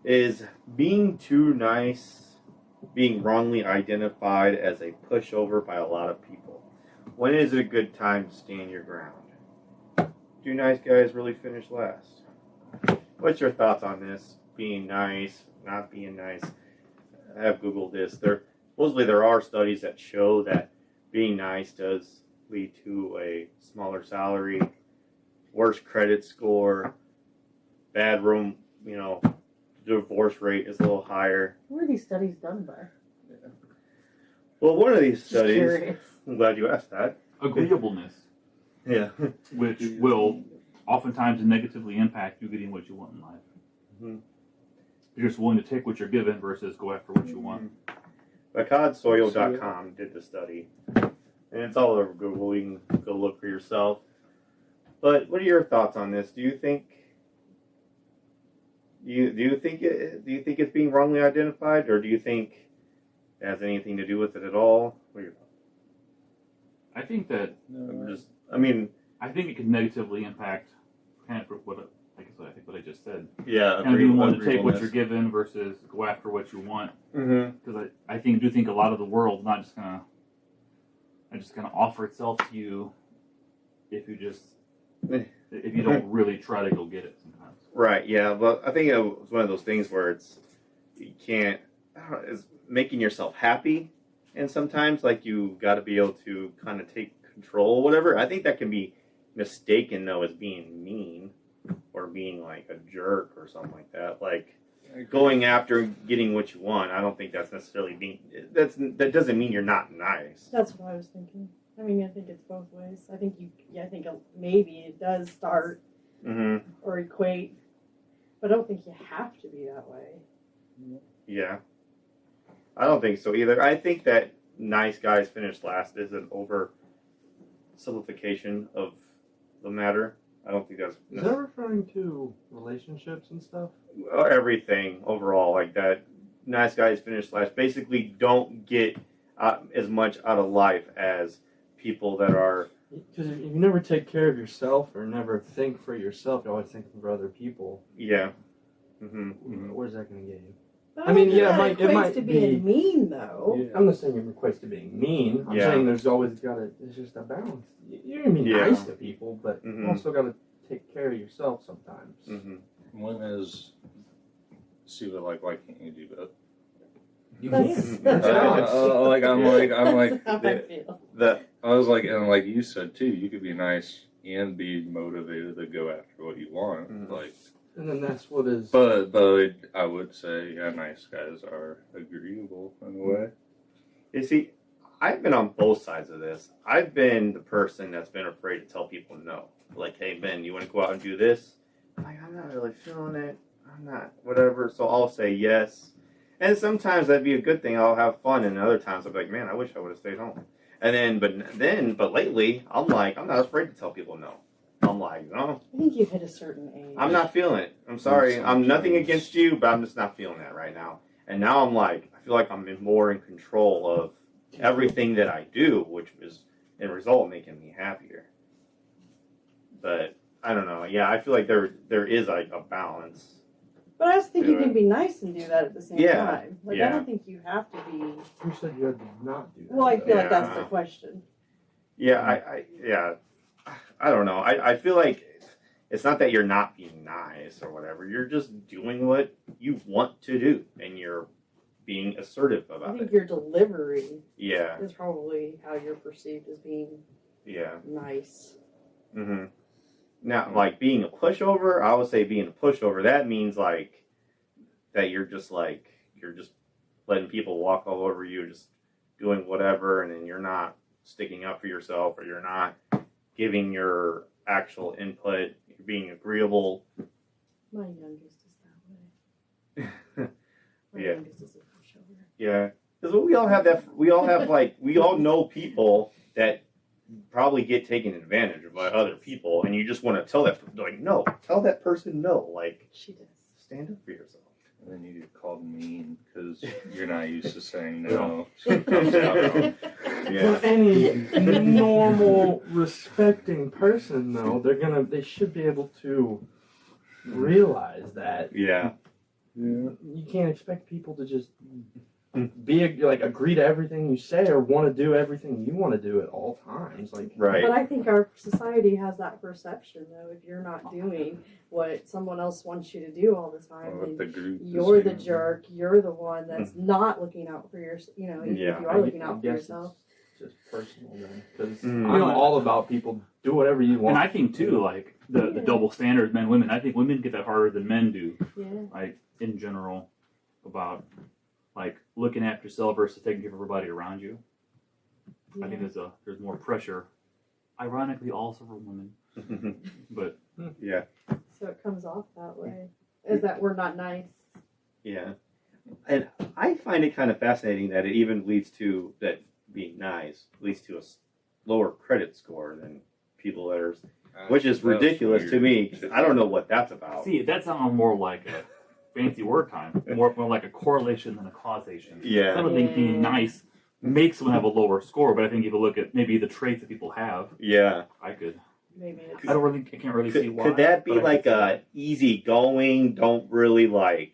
Is being too nice being wrongly identified as a pushover by a lot of people? When is it a good time to stand your ground? Do nice guys really finish last? What's your thoughts on this? Being nice, not being nice? I have Googled this. Supposedly there are studies that show that being nice does lead to a smaller salary, worse credit score, bad room, divorce rate is a little higher. What are these studies done by? Well, one of these studies, Curious. I'm glad you asked that. Agreeableness, Yeah. which will oftentimes negatively impact you getting what you want in life. Mm-hmm. You're just willing to take what you're given versus go after what you want. BacodSoil.com did the study, and it's all over Google. You can go look for yourself. But what are your thoughts on this? Do you think it's being wrongly identified, or do you think it has anything to do with it at all? What are your thoughts? I think that I think it can negatively impact kind of what I just said. Yeah, Kind of being willing to take what you're given versus go after what you want. Mm-hmm. Because I do think a lot of the world not just gonna offer itself to you if you don't really try to go get it sometimes. Right. Yeah. But I think it was one of those things where it's making yourself happy, and sometimes like you got to be able to kind of take control or whatever. I think that can be mistaken though as being mean or being like a jerk or something like that. Like going after getting what you want. I don't think that's necessarily that doesn't mean you're not nice. That's what I was thinking. I mean, I think it's both ways. I think maybe it does start or equate, but I don't think you have to be that way. Yeah. I don't think so either. I think that nice guys finish last is an oversimplification of the matter. I don't think that's... Is that referring to relationships and stuff? Everything overall, like that. Nice guys finish last. Basically don't get as much out of life as people that are... Because if you never take care of yourself or never think for yourself, you're always thinking for other people. Yeah. Mm-hmm. Where's that going to get you? But I mean, it might be being mean though. Yeah. I'm not saying it equates to being mean. I'm saying there's just a balance. You're going to be nice to people, but you also got to take care of yourself sometimes. One is see what why can't you do that? You That's I'm like how I feel. I was like, and like you said too, you could be nice and be motivated to go after what you want. And then that's what is. But I would say, nice guys are agreeable in a way. You see, I've been on both sides of this. I've been the person that's been afraid to tell people no. Like, hey, Ben, you want to go out and do this? I'm like, I'm not really feeling it. I'm not, whatever. So I'll say yes. And sometimes that'd be a good thing. I'll have fun. And other times I'll be like, man, I wish I would have stayed home. And but lately, I'm like, I'm not afraid to tell people no. I'm like, no. I think you've hit a certain age. I'm not feeling it. I'm sorry. I'm nothing against you, but I'm just not feeling that right now. And now I'm like, I feel like I'm more in control of everything that I do, which is, in result, making me happier. But I don't know. Yeah, I feel like there is like a balance. But I also think you can be nice and do that at the same time. Like, Yeah. I don't think you have to be... You said you had to not do that. Well, I feel like that's the question. Yeah, I don't know. I feel like it's not that you're not being nice or whatever. You're just doing what you want to do, and you're being assertive about it. I think your delivery Yeah. is probably how you're perceived as being nice. Mm-hmm. Now, like being a pushover, I would say being a pushover, that means like that you're just letting people walk all over you, just doing whatever, and then you're not sticking up for yourself, or you're not giving your actual input, you're being agreeable. My youngest is that way. My Yeah. youngest is a pushover. Yeah. Because we all have we all know people that probably get taken advantage of by other people, and you just want to tell tell that person no, like, she does. stand up for yourself. And then you get called mean because you're not used to saying no. So it comes out wrong. Yeah. For any normal, respecting person, though, they should be able to realize that Yeah. you can't expect people to just agree to everything you say or want to do everything you want to do at all times. Like, Right. But I think our society has that perception, though. If you're not doing what someone else wants you to do all the time, What the group you're is the doing. jerk. You're the one that's not looking out for your. Even Yeah, if you are looking out for guess yourself. it's just personal then, because Mm. I'm all about people do whatever you want. And I think too, like the double standards, men, women. I think women get that harder than men do. Yeah. Like in general, about like looking after yourself versus taking care of everybody around you. Yeah. I think there's more pressure. Ironically, also for women, but Yeah. So it comes off that way. Is that we're not nice? Yeah. And I find it kind of fascinating that it even leads to that being nice leads to a lower credit score than people that are, which is That's ridiculous to weird. me. 'Cause I don't know what that's about. see, that sounds more like a fancy word time, more like a correlation than a causation. Yeah. I don't think being nice makes someone have a lower score, but I think if you look at maybe the traits that people have, Yeah. I Maybe can't really see why. Could that be but I like could see a easy going? Don't really like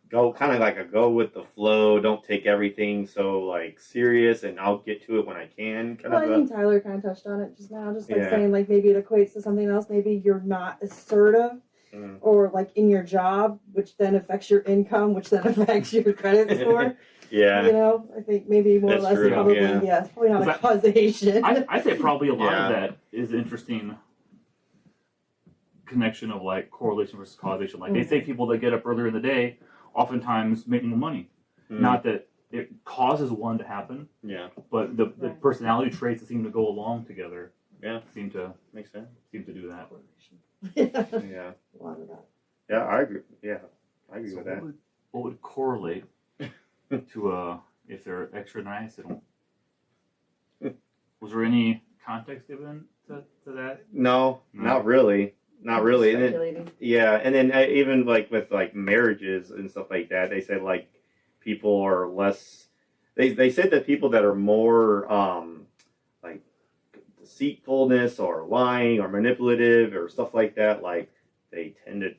go kind of like a go with the flow. Don't take everything so like serious, and I'll get to it when I can. Kind Well, I of. think Tyler kind of touched on it just now, just like Yeah. saying like maybe it equates to something else. Maybe you're not assertive, or like in your job, which then affects your income, which then affects your credit score. Yeah. You know, I think maybe more That's or less true, probably yeah. it's probably not a Is causation. I say probably a lot Yeah. of that is interesting connection of like correlation versus causation. Like they say people that get up earlier in the day oftentimes make more money. Mm. Not that it causes one to happen, Yeah. but the Right. personality traits that seem to go along together seem to Makes sense. do that. Yeah. A lot of that. Yeah, I agree. Yeah, I agree So with that. what would correlate to if they're extra nice? They don't. Was there any context given to that? No, not really. Not really. And then, Speculating. yeah, and then even like with like marriages and stuff like that, they said like people are less. They said that people that are more like deceitfulness or lying or manipulative or stuff like that, like they tend to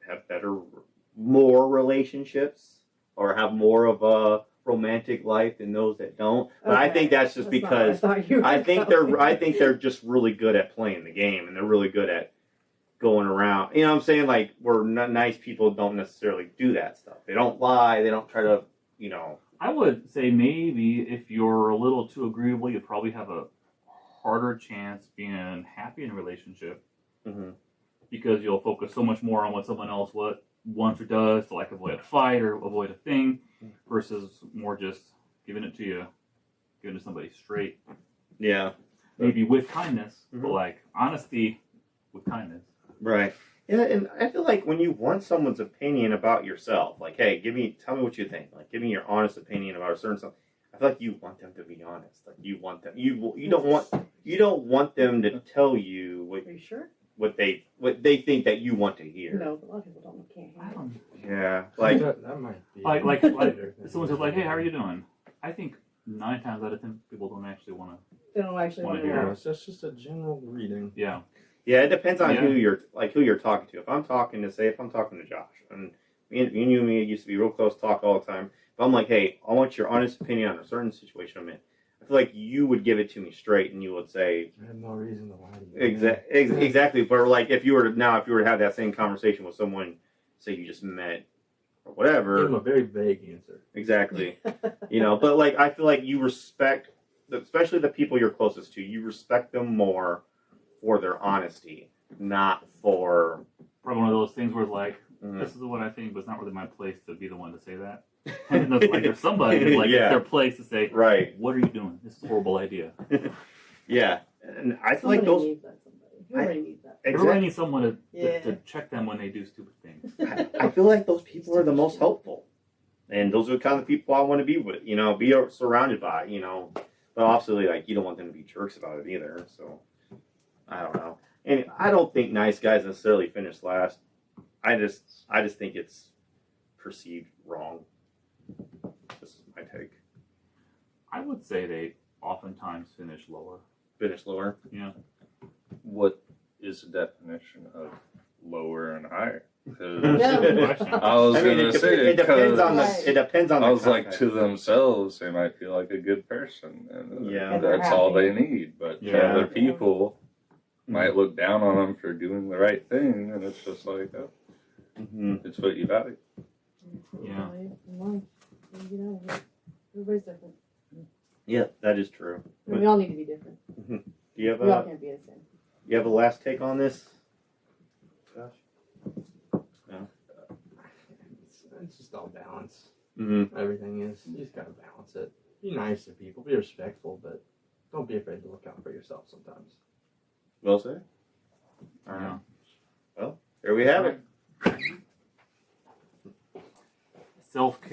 have more relationships or have more of a romantic life than those that don't. But I think that's just because not where I thought you were going. I think they're just really good at playing the game, and they're really good at going around. You know what I'm saying? Like, where nice people don't necessarily do that stuff. They don't lie. They don't try to, you know. I would say maybe if you're a little too agreeable, you probably have a harder chance being happy in a relationship Mm-hmm. because you'll focus so much more on what someone else wants or does to like avoid a fight or avoid a thing versus more just giving it to somebody straight. Yeah. Maybe with kindness, but Mhm. like honesty with kindness. Right. Yeah, and I feel like when you want someone's opinion about yourself, like, hey, tell me what you think. Like, give me your honest opinion about a certain something. I feel like you want them to be honest. Like, you want them. You don't want them to tell you Are you sure? what they think that you want to hear. No, but a lot of people can't handle it. Yeah. Like. that might be Like later. someone says like, hey, how are you doing? I think 9 times out of 10 people don't actually want to. They don't actually Wanna want to hear know. it. That's just a general reading. Yeah. Yeah, it depends on Yeah. who you're talking to. If I'm talking to Josh, and you and me used to be real close, talk all the time. If I'm like, hey, I want your honest opinion on a certain situation I'm in, I feel like you would give it to me straight, and you would say I have no reason to lie to you. exactly. But like, if you were to have that same conversation with someone, say you just met or whatever, Give them a very vague answer. exactly. But like, I feel like you respect, especially the people you're closest to. You respect them more for their honesty, not for. Probably one of those things where it's like, this is what I think, but it's not really my place to be the one to say that. And then like there's somebody who's like, Yeah. it's their place to say, Right. what are you doing? This is a horrible idea. Yeah, and I feel Somebody like those. needs that. Everybody needs that. Everybody needs someone Yeah. to check them when they do stupid things. I feel like those people are the most helpful, and those are the kind of people I want to be with. Be surrounded by. But obviously, like, you don't want them to be jerks about it either. So I don't know, and I don't think nice guys necessarily finish last. I just think it's perceived wrong. This is my take. I would say they oftentimes finish lower. Finish lower. Yeah. What is the definition of lower and higher. 'Cause Yeah. I was I mean, gonna say it depends on Right. the. It depends on. I the was like, context. to themselves, they might feel like a good person, and Yeah. And they're that's all they happy. need. But to Yeah. other people, Mhm. might look down on them for doing the right thing, and it's just like, oh, Mhm. it's what you value. Yeah. Well, you know, everybody's different. Yeah, that is true. And we all need to be different. Do you have We all a can't be the same. you have a last take on this? Josh? It's just all balance. Mm-hmm. Everything is. You just gotta balance it. Be nice to people. Be respectful, but don't be afraid to look out for yourself sometimes. Well said. All right. Yeah. Well, there we have it. Self-care.